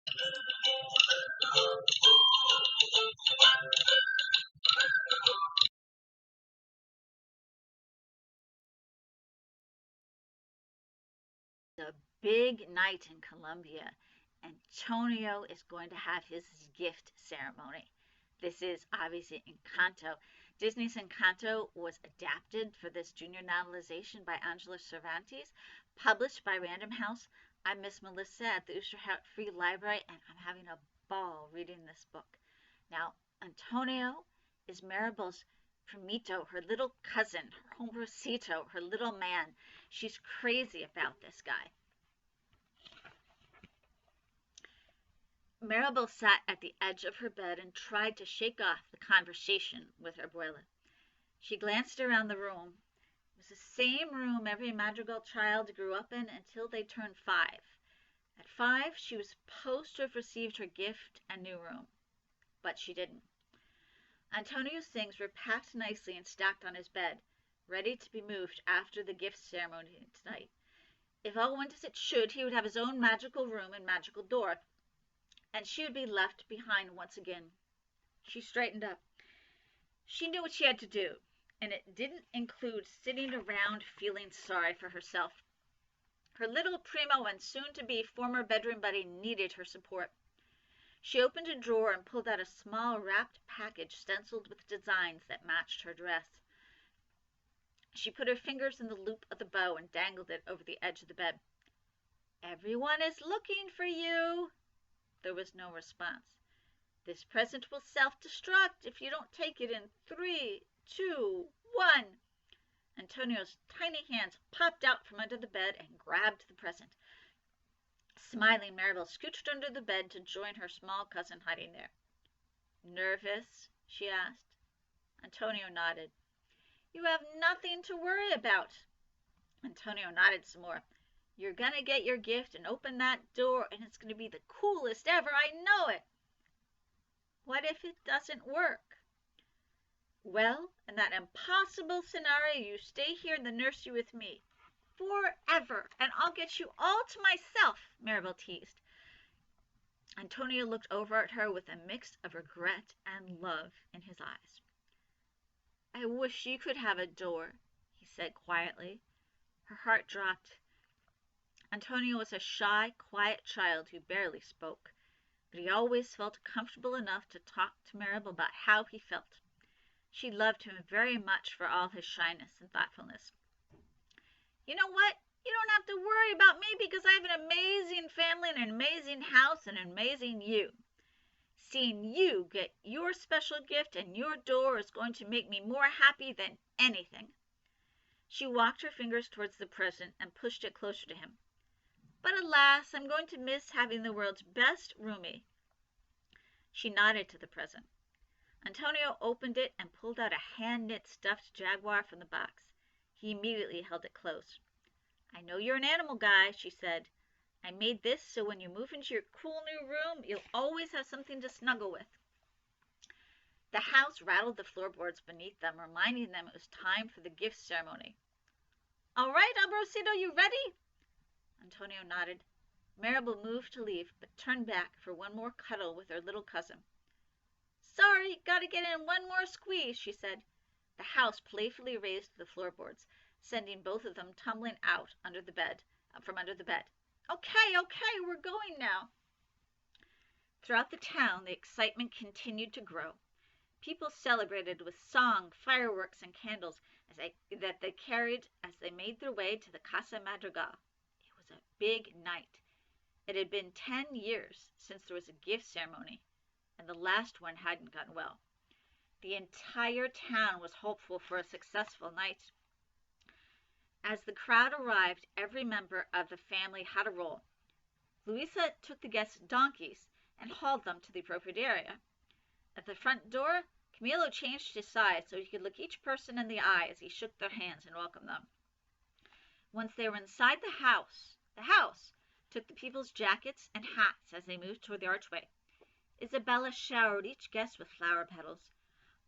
A big night in Colombia. Antonio is going to have his gift ceremony. This is obviously Encanto. Disney's Encanto was adapted for this junior novelization by Angela Cervantes, published by Random House. I'm Miss Melissa at the Oosterhout Free Library, and I'm having a ball reading this book. Now, Antonio is Maribel's primito, her little cousin, her hombrecito, her little man. She's crazy about this guy. Maribel sat at the edge of her bed and tried to shake off the conversation with her abuela. She glanced around the room. It was the same room every Madrigal child grew up in until they turned 5. At 5, she was supposed to have received her gift and new room, but she didn't. Antonio's things were packed nicely and stacked on his bed, ready to be moved after the gift ceremony tonight. If all went as it should, he would have his own magical room and magical door, and she would be left behind once again. She straightened up. She knew what she had to do, and it didn't include sitting around feeling sorry for herself. Her little primo and soon-to-be former bedroom buddy needed her support. She opened a drawer and pulled out a small wrapped package stenciled with designs that matched her dress. She put her fingers in the loop of the bow and dangled it over the edge of the bed. "Everyone is looking for you." There was no response. "This present will self-destruct if you don't take it in 3, 2, 1. Antonio's tiny hands popped out from under the bed and grabbed the present. Smiling, Maribel scooched under the bed to join her small cousin hiding there. "Nervous?" she asked. Antonio nodded. "You have nothing to worry about." Antonio nodded some more. "You're going to get your gift and open that door, and it's going to be the coolest ever. I know it." "What if it doesn't work?" "Well, in that impossible scenario, you stay here in the nursery with me. Forever, and I'll get you all to myself," Maribel teased. Antonio looked over at her with a mix of regret and love in his eyes. "I wish you could have a door," he said quietly. Her heart dropped. Antonio was a shy, quiet child who barely spoke, but he always felt comfortable enough to talk to Maribel about how he felt. She loved him very much for all his shyness and thoughtfulness. "You know what? You don't have to worry about me because I have an amazing family and an amazing house and an amazing you. Seeing you get your special gift and your door is going to make me more happy than anything." She walked her fingers towards the present and pushed it closer to him. "But alas, I'm going to miss having the world's best roomie." She nodded to the present. Antonio opened it and pulled out a hand-knit stuffed jaguar from the box. He immediately held it close. "I know you're an animal guy," she said. "I made this so when you move into your cool new room, you'll always have something to snuggle with." The house rattled the floorboards beneath them, reminding them it was time for the gift ceremony. "All right, Ambrosito, you ready?" Antonio nodded. Maribel moved to leave, but turned back for one more cuddle with her little cousin. "Sorry, gotta get in one more squeeze," she said. The house playfully raised the floorboards, sending both of them tumbling out from under the bed. Okay, we're going now." Throughout the town, the excitement continued to grow. People celebrated with song, fireworks, and candles that they carried as they made their way to the Casa Madrigal. It was a big night. It had been 10 years since there was a gift ceremony, and the last one hadn't gone well. The entire town was hopeful for a successful night. As the crowd arrived, every member of the family had a role. Luisa took the guests' donkeys and hauled them to the appropriate area. At the front door, Camilo changed his size so he could look each person in the eye as he shook their hands and welcomed them. Once they were inside the house took the people's jackets and hats as they moved toward the archway. Isabella showered each guest with flower petals.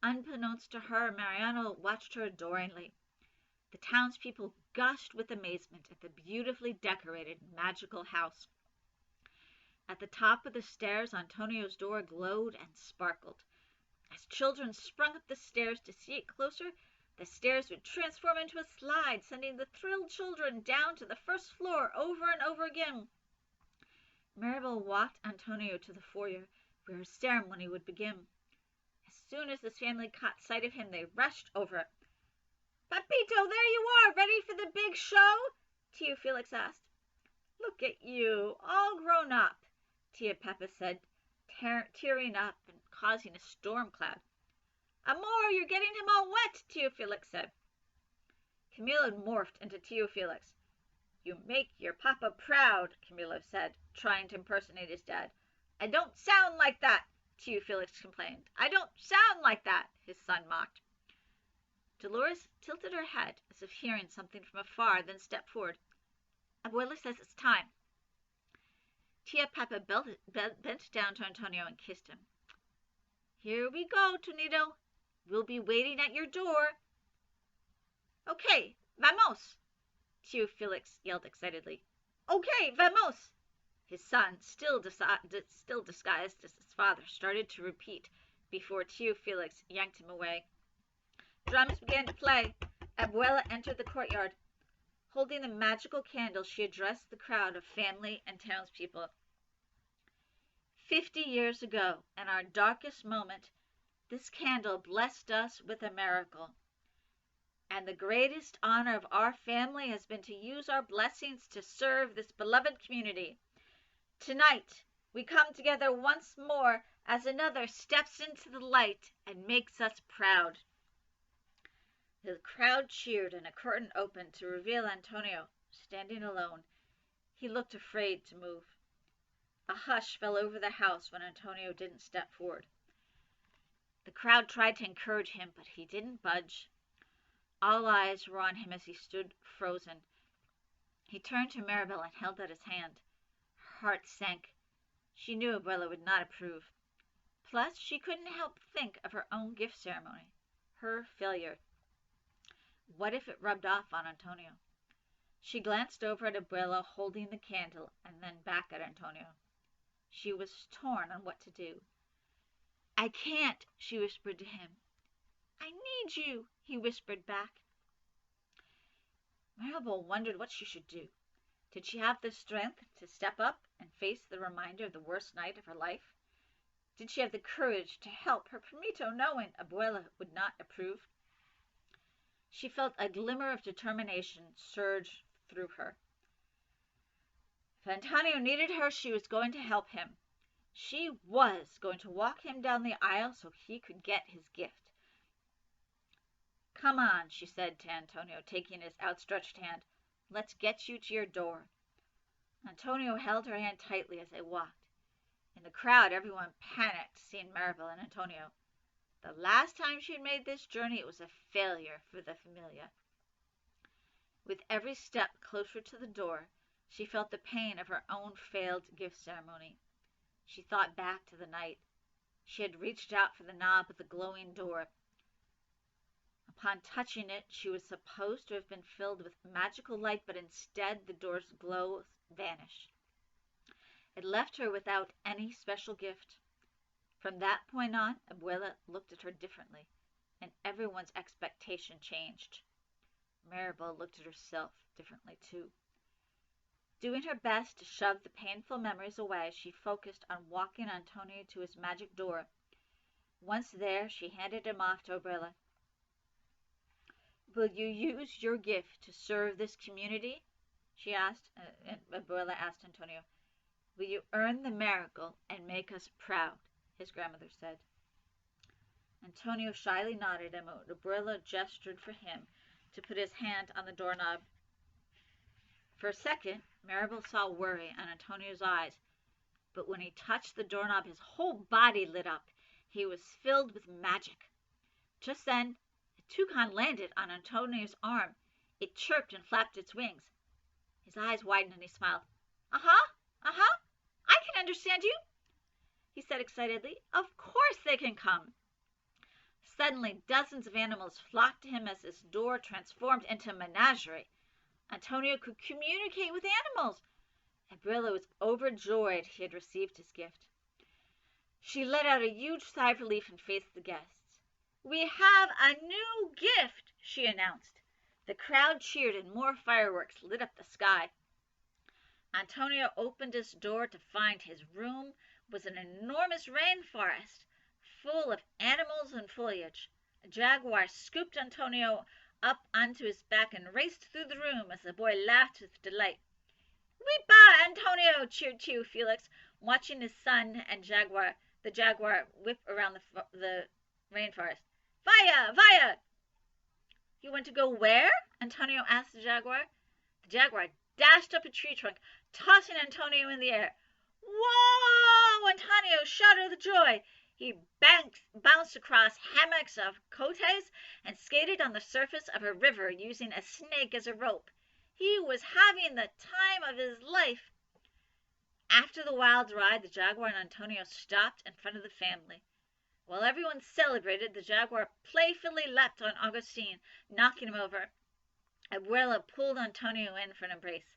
Unbeknownst to her, Mariano watched her adoringly. The townspeople gushed with amazement at the beautifully decorated, magical house. At the top of the stairs, Antonio's door glowed and sparkled. As children sprung up the stairs to see it closer, the stairs would transform into a slide, sending the thrilled children down to the first floor over and over again. Maribel walked Antonio to the foyer, where her ceremony would begin. As soon as his family caught sight of him, they rushed over. "Papito, there you are, ready for the big show?" Tio Felix asked. "Look at you, all grown up," Tia Peppa said, tearing up and causing a storm cloud. "Amor, you're getting him all wet," Tio Felix said. Camilo morphed into Tio Felix. "You make your papa proud," Camilo said, trying to impersonate his dad. "I don't sound like that," Tio Felix complained. "I don't sound like that," his son mocked. Dolores tilted her head as if hearing something from afar, then stepped forward. "Abuela says it's time." Tia Peppa bent down to Antonio and kissed him. "Here we go, Tonito. We'll be waiting at your door." "Okay, vamos!" Tio Felix yelled excitedly. "Okay, vamos!" His son, still disguised as his father, started to repeat before Tio Felix yanked him away. Drums began to play. Abuela entered the courtyard. Holding the magical candle, she addressed the crowd of family and townspeople. 50 years ago, in our darkest moment, this candle blessed us with a miracle. And the greatest honor of our family has been to use our blessings to serve this beloved community. Tonight, we come together once more as another steps into the light and makes us proud. The crowd cheered and a curtain opened to reveal Antonio, standing alone. He looked afraid to move. A hush fell over the house when Antonio didn't step forward. The crowd tried to encourage him, but he didn't budge. All eyes were on him as he stood frozen. He turned to Maribel and held out his hand. Her heart sank. She knew Abuela would not approve. Plus, she couldn't help think of her own gift ceremony. Her failure. What if it rubbed off on Antonio? She glanced over at Abuela holding the candle and then back at Antonio. She was torn on what to do. "I can't," she whispered to him. "I need you," he whispered back. Maribel wondered what she should do. Did she have the strength to step up and face the reminder of the worst night of her life? Did she have the courage to help her primito knowing Abuela would not approve? She felt a glimmer of determination surge through her. If Antonio needed her, she was going to help him. She was going to walk him down the aisle so he could get his gift. "Come on," she said to Antonio, taking his outstretched hand. "Let's get you to your door." Antonio held her hand tightly as they walked. In the crowd, everyone panicked seeing Maribel and Antonio. The last time she had made this journey, it was a failure for the familia. With every step closer to the door, she felt the pain of her own failed gift ceremony. She thought back to the night. She had reached out for the knob of the glowing door. Upon touching it, she was supposed to have been filled with magical light, but instead the door's glow vanished. It left her without any special gift. From that point on, Abuela looked at her differently, and everyone's expectation changed. Maribel looked at herself differently too. Doing her best to shove the painful memories away, she focused on walking Antonio to his magic door. Once there, she handed him off to Abuela. "Will you use your gift to serve this community?" she asked. Abuela asked Antonio. "Will you earn the miracle and make us proud?" his grandmother said. Antonio shyly nodded, and Abuela gestured for him to put his hand on the doorknob. For a second, Maribel saw worry on Antonio's eyes, but when he touched the doorknob, his whole body lit up. He was filled with magic. Just then, a toucan landed on Antonio's arm. It chirped and flapped its wings. His eyes widened and he smiled. I can understand you," he said excitedly. "Of course they can come." Suddenly, dozens of animals flocked to him as his door transformed into a menagerie. Antonio could communicate with animals. Abuela was overjoyed he had received his gift. She let out a huge sigh of relief and faced the guests. "We have a new gift," she announced. The crowd cheered and more fireworks lit up the sky. Antonio opened his door to find his room was an enormous rainforest full of animals and foliage. A jaguar scooped Antonio up onto his back and raced through the room as the boy laughed with delight. "Weepa, Antonio!" cheered Tio Felix, watching his son and the jaguar whip around the rainforest. "Vaya, vaya!" "You want to go where?" Antonio asked the jaguar. The jaguar dashed up a tree trunk, tossing Antonio in the air. "Whoa!" Antonio shouted with joy. He bounced across hammocks of cotes and skated on the surface of a river using a snake as a rope. He was having the time of his life. After the wild ride, the jaguar and Antonio stopped in front of the family. While everyone celebrated, the jaguar playfully leapt on Augustine, knocking him over. Abuela pulled Antonio in for an embrace.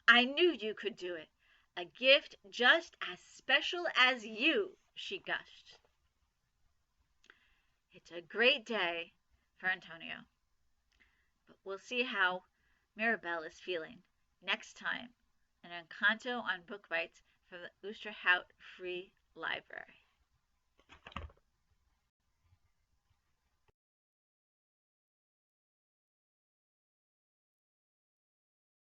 "I knew you could do it. A gift just as special as you," she gushed. It's a great day for Antonio. But we'll see how Mirabelle is feeling next time in Encanto on Book Bites from the Oosterhout Free Library.